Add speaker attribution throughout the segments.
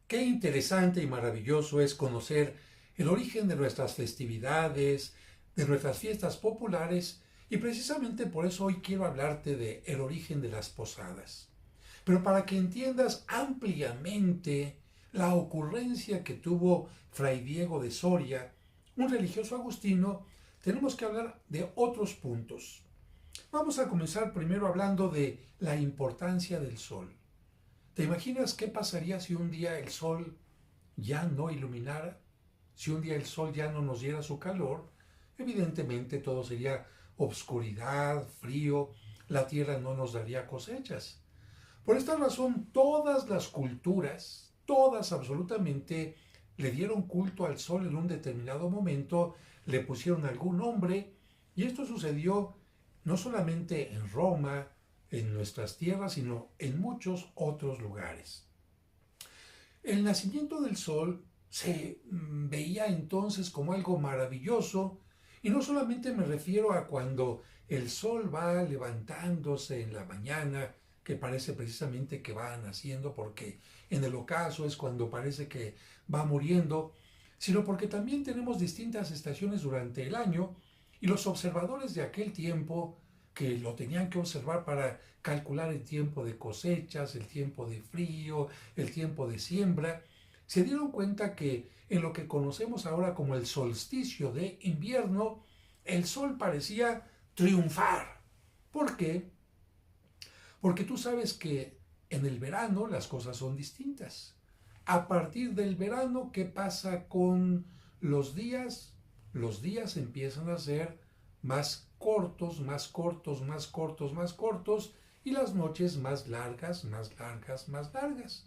Speaker 1: Qué interesante y maravilloso es conocer el origen de nuestras festividades, de nuestras fiestas populares, y precisamente por eso hoy quiero hablarte de el origen de las posadas. Pero para que entiendas ampliamente la ocurrencia que tuvo Fray Diego de Soria, un religioso agustino, tenemos que hablar de otros puntos. Vamos a comenzar primero hablando de la importancia del sol. ¿Te imaginas qué pasaría si un día el sol ya no iluminara? Si un día el sol ya no nos diera su calor, evidentemente todo sería obscuridad, frío, la tierra no nos daría cosechas. Por esta razón, todas las culturas, todas absolutamente, le dieron culto al sol en un determinado momento, le pusieron algún nombre, y esto sucedió no solamente en Roma, en nuestras tierras, sino en muchos otros lugares. El nacimiento del sol se veía entonces como algo maravilloso, y no solamente me refiero a cuando el sol va levantándose en la mañana, que parece precisamente que va naciendo, porque en el ocaso es cuando parece que va muriendo, sino porque también tenemos distintas estaciones durante el año, y los observadores de aquel tiempo, que lo tenían que observar para calcular el tiempo de cosechas, el tiempo de frío, el tiempo de siembra, se dieron cuenta que en lo que conocemos ahora como el solsticio de invierno, el sol parecía triunfar. ¿Por qué? Porque tú sabes que en el verano las cosas son distintas. A partir del verano, ¿qué pasa con los días? Los días empiezan a ser más cortos, más cortos, más cortos, más cortos, y las noches más largas, más largas, más largas.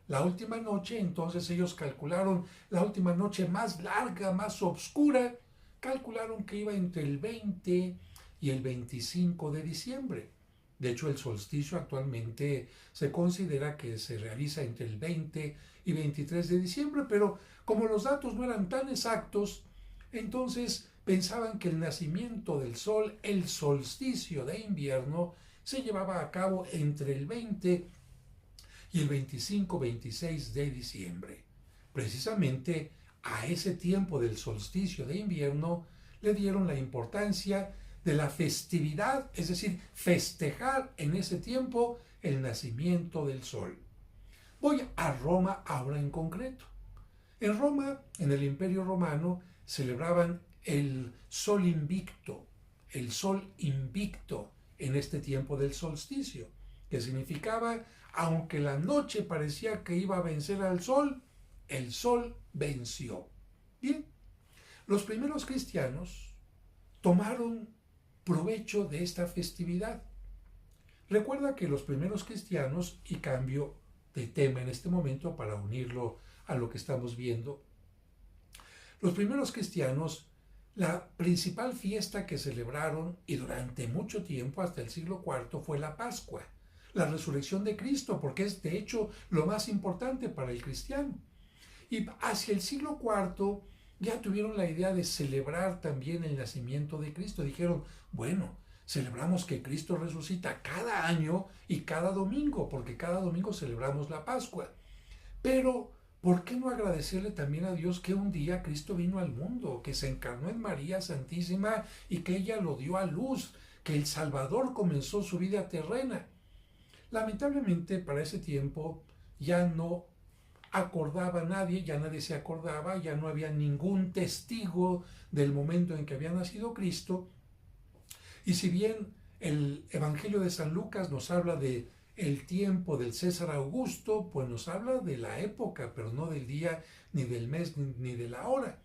Speaker 1: La última noche, entonces ellos calcularon la última noche más larga, más oscura, calcularon que iba entre el 20 y el 25 de diciembre. De hecho, el solsticio actualmente se considera que se realiza entre el 20 y 23 de diciembre, pero como los datos no eran tan exactos, entonces pensaban que el nacimiento del sol, el solsticio de invierno, se llevaba a cabo entre el 20 y el 25-26 de diciembre. Precisamente a ese tiempo del solsticio de invierno le dieron la importancia de la festividad, es decir, festejar en ese tiempo el nacimiento del sol. Voy a Roma ahora en concreto. En Roma, en el Imperio Romano, celebraban el sol invicto en este tiempo del solsticio, que significaba, aunque la noche parecía que iba a vencer al sol, el sol venció. Bien, los primeros cristianos tomaron provecho de esta festividad. Recuerda que los primeros cristianos, y cambio de tema en este momento para unirlo a lo que estamos viendo, los primeros cristianos, la principal fiesta que celebraron y durante mucho tiempo, hasta el siglo IV, fue la Pascua, la resurrección de Cristo, porque es de hecho lo más importante para el cristiano. Y hacia el siglo IV ya tuvieron la idea de celebrar también el nacimiento de Cristo. Dijeron, bueno, celebramos que Cristo resucita cada año y cada domingo, porque cada domingo celebramos la Pascua. Pero, ¿por qué no agradecerle también a Dios que un día Cristo vino al mundo, que se encarnó en María Santísima y que ella lo dio a luz, que el Salvador comenzó su vida terrena? Lamentablemente, para ese tiempo ya no acordaba nadie, ya nadie se acordaba, ya no había ningún testigo del momento en que había nacido Cristo. Y si bien el Evangelio de San Lucas nos habla de el tiempo del César Augusto, pues nos habla de la época, pero no del día, ni del mes, ni de la hora.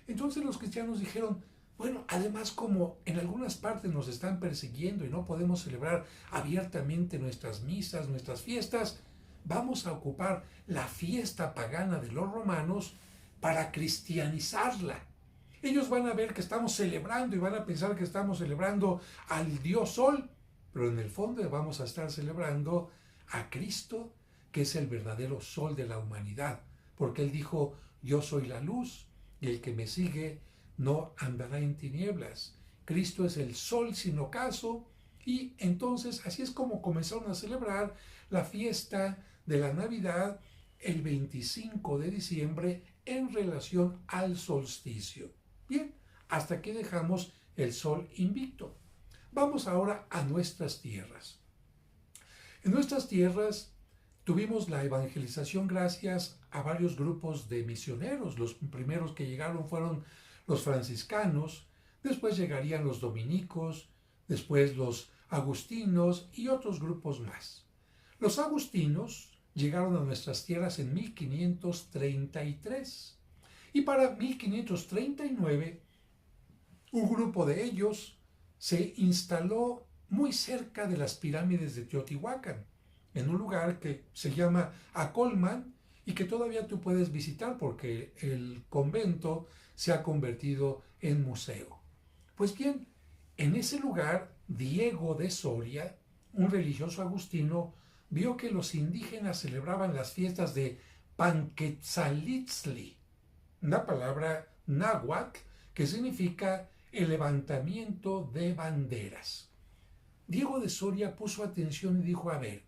Speaker 1: Entonces los cristianos dijeron, bueno, además como en algunas partes nos están persiguiendo y no podemos celebrar abiertamente nuestras misas, nuestras fiestas, vamos a ocupar la fiesta pagana de los romanos para cristianizarla. Ellos van a ver que estamos celebrando y van a pensar que estamos celebrando al Dios Sol, pero en el fondo vamos a estar celebrando a Cristo, que es el verdadero sol de la humanidad, porque Él dijo, yo soy la luz y el que me sigue no andará en tinieblas. Cristo es el sol sin ocaso, y entonces así es como comenzaron a celebrar la fiesta de la Navidad el 25 de diciembre en relación al solsticio. Bien, hasta aquí dejamos el sol invicto. Vamos ahora a nuestras tierras. En nuestras tierras tuvimos la evangelización gracias a varios grupos de misioneros. Los primeros que llegaron fueron los franciscanos, después llegarían los dominicos, después los agustinos y otros grupos más. Los agustinos llegaron a nuestras tierras en 1533 y para 1539 un grupo de ellos se instaló muy cerca de las pirámides de Teotihuacán, en un lugar que se llama Acolman y que todavía tú puedes visitar porque el convento se ha convertido en museo. Pues bien, en ese lugar, Diego de Soria, un religioso agustino, vio que los indígenas celebraban las fiestas de Panquetzalitzli, una palabra náhuatl que significa el levantamiento de banderas. Diego de Soria puso atención y dijo, a ver,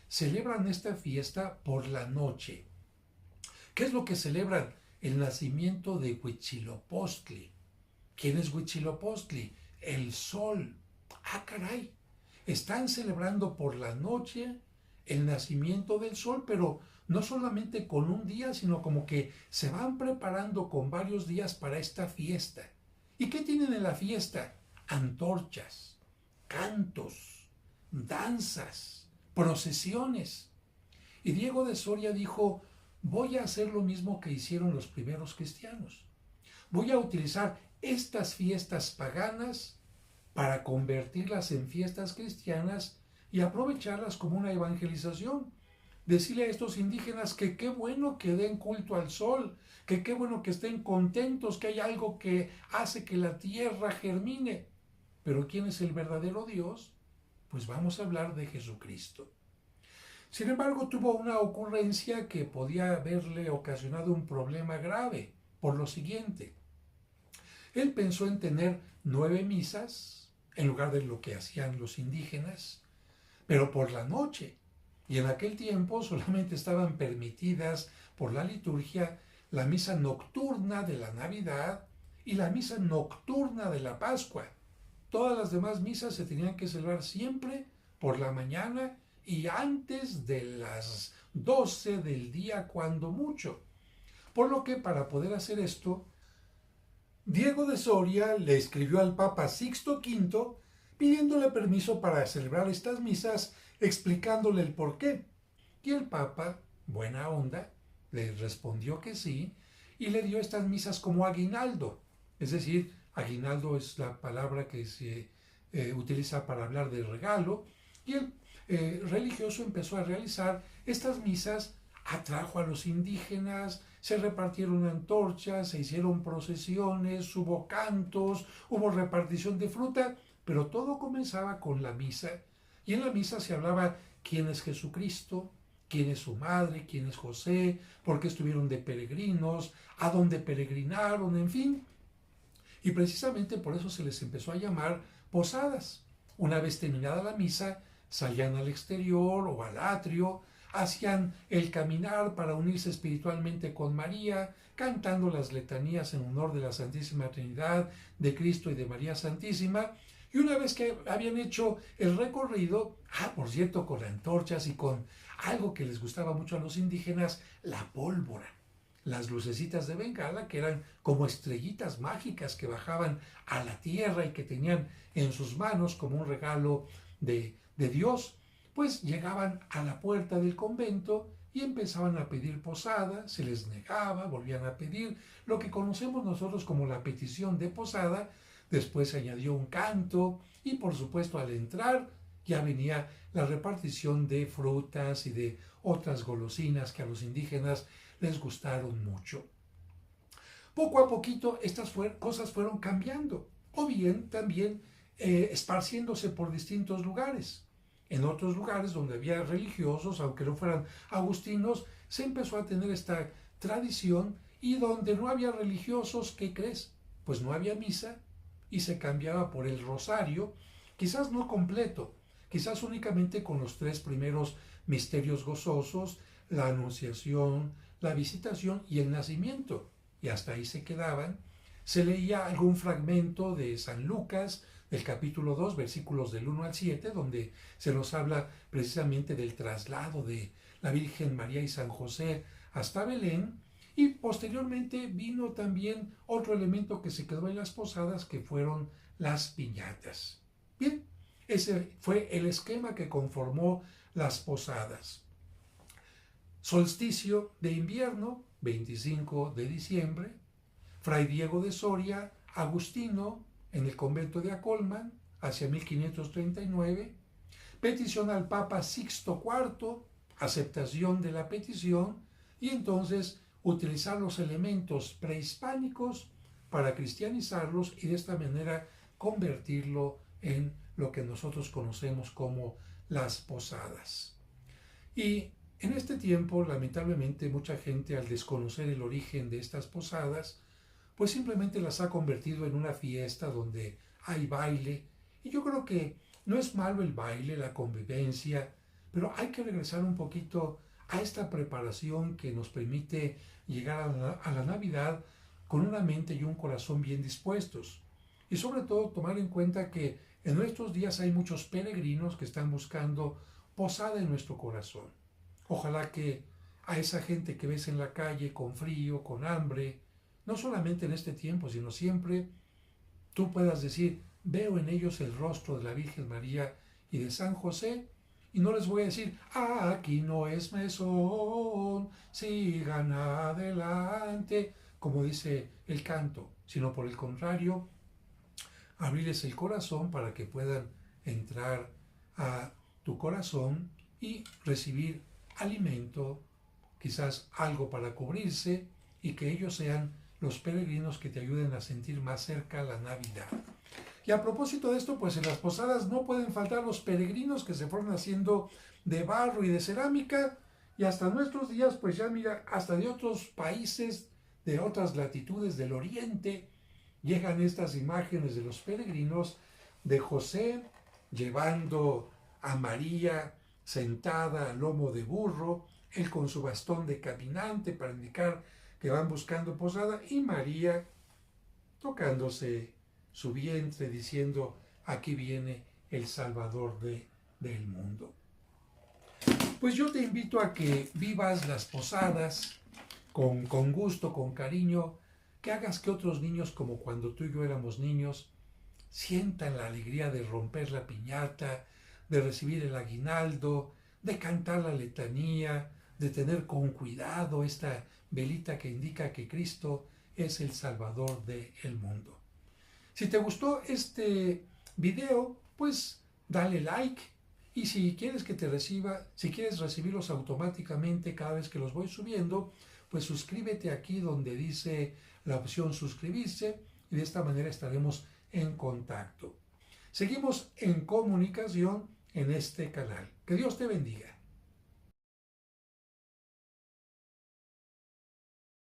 Speaker 1: celebran esta fiesta por la noche. ¿Qué es lo que celebran? El nacimiento de Huitzilopochtli. ¿Quién es Huitzilopochtli? El sol. ¡Ah, caray! Están celebrando por la noche el nacimiento del sol, pero no solamente con un día, sino como que se van preparando con varios días para esta fiesta. ¿Y qué tienen en la fiesta? Antorchas, cantos, danzas, procesiones. Y Diego de Soria dijo, voy a hacer lo mismo que hicieron los primeros cristianos. Voy a utilizar estas fiestas paganas para convertirlas en fiestas cristianas y aprovecharlas como una evangelización. Decirle a estos indígenas que qué bueno que den culto al sol, que qué bueno que estén contentos, que hay algo que hace que la tierra germine. Pero ¿quién es el verdadero Dios? Pues vamos a hablar de Jesucristo. Sin embargo, tuvo una ocurrencia que podía haberle ocasionado un problema grave, por lo siguiente. Él pensó en tener 9 misas, en lugar de lo que hacían los indígenas, pero por la noche. Y en aquel tiempo solamente estaban permitidas por la liturgia la misa nocturna de la Navidad y la misa nocturna de la Pascua. Todas las demás misas se tenían que celebrar siempre por la mañana y antes de las 12 del día cuando mucho. Por lo que para poder hacer esto, Diego de Soria le escribió al Papa Sixto V pidiéndole permiso para celebrar estas misas, explicándole el porqué. Y el Papa, buena onda, le respondió que sí y le dio estas misas como aguinaldo. Es decir, aguinaldo es la palabra que se utiliza para hablar de regalo. Y el religioso empezó a realizar estas misas, atrajo a los indígenas, se repartieron antorchas, se hicieron procesiones, hubo cantos, hubo repartición de fruta, pero todo comenzaba con la misa. Y en la misa se hablaba quién es Jesucristo, quién es su madre, quién es José, por qué estuvieron de peregrinos, a dónde peregrinaron, en fin. Y precisamente por eso se les empezó a llamar posadas. Una vez terminada la misa, salían al exterior o al atrio, hacían el caminar para unirse espiritualmente con María, cantando las letanías en honor de la Santísima Trinidad, de Cristo y de María Santísima. Y una vez que habían hecho el recorrido, por cierto, con antorchas y con algo que les gustaba mucho a los indígenas, la pólvora. Las lucecitas de Bengala, que eran como estrellitas mágicas que bajaban a la tierra y que tenían en sus manos como un regalo de Dios, pues llegaban a la puerta del convento y empezaban a pedir posada, se les negaba, volvían a pedir lo que conocemos nosotros como la petición de posada. Después se añadió un canto y por supuesto al entrar ya venía la repartición de frutas y de otras golosinas que a los indígenas les gustaron mucho. Poco a poquito estas cosas fueron cambiando o bien también esparciéndose por distintos lugares. En otros lugares donde había religiosos, aunque no fueran agustinos, se empezó a tener esta tradición y donde no había religiosos, ¿qué crees? Pues no había misa y se cambiaba por el rosario, quizás no completo, quizás únicamente con los 3 primeros misterios gozosos, la anunciación, la visitación y el nacimiento. Y hasta ahí se quedaban. Se leía algún fragmento de San Lucas, del capítulo 2, versículos del 1 al 7, donde se nos habla precisamente del traslado de la Virgen María y San José hasta Belén. Y posteriormente vino también otro elemento que se quedó en las posadas, que fueron las piñatas. Bien, ese fue el esquema que conformó las posadas. Solsticio de invierno, 25 de diciembre. Fray Diego de Soria, agustino, en el convento de Acolman, hacia 1539. Petición al Papa Sixto IV, aceptación de la petición, y entonces utilizar los elementos prehispánicos para cristianizarlos y de esta manera convertirlo en lo que nosotros conocemos como las posadas. Y en este tiempo, lamentablemente, mucha gente, al desconocer el origen de estas posadas, pues simplemente las ha convertido en una fiesta donde hay baile. Y yo creo que no es malo el baile, la convivencia, pero hay que regresar un poquito a esta preparación que nos permite llegar a la Navidad con una mente y un corazón bien dispuestos. Y sobre todo tomar en cuenta que en nuestros días hay muchos peregrinos que están buscando posada en nuestro corazón. Ojalá que a esa gente que ves en la calle con frío, con hambre, no solamente en este tiempo, sino siempre, tú puedas decir, veo en ellos el rostro de la Virgen María y de San José, y no les voy a decir, aquí no es mesón, sigan adelante, como dice el canto, sino por el contrario, abrirles el corazón para que puedan entrar a tu corazón y recibir alimento, quizás algo para cubrirse, y que ellos sean los peregrinos que te ayuden a sentir más cerca la Navidad. Y a propósito de esto, pues en las posadas no pueden faltar los peregrinos que se fueron haciendo de barro y de cerámica, y hasta nuestros días, pues ya mira, hasta de otros países, de otras latitudes del oriente, llegan estas imágenes de los peregrinos de José llevando a María sentada al lomo de burro, él con su bastón de caminante para indicar que van buscando posada, y María tocándose su vientre diciendo, aquí viene el Salvador del mundo. Pues yo te invito a que vivas las posadas con gusto, con cariño, que hagas que otros niños, como cuando tú y yo éramos niños, sientan la alegría de romper la piñata, de recibir el aguinaldo, de cantar la letanía, de tener con cuidado esta velita que indica que Cristo es el Salvador del mundo. Si te gustó este video, pues dale like, y si quieres que te reciba, si quieres recibirlos automáticamente cada vez que los voy subiendo, pues suscríbete aquí donde dice la opción suscribirse, y de esta manera estaremos en contacto. Seguimos en comunicación en este canal. Que Dios te bendiga.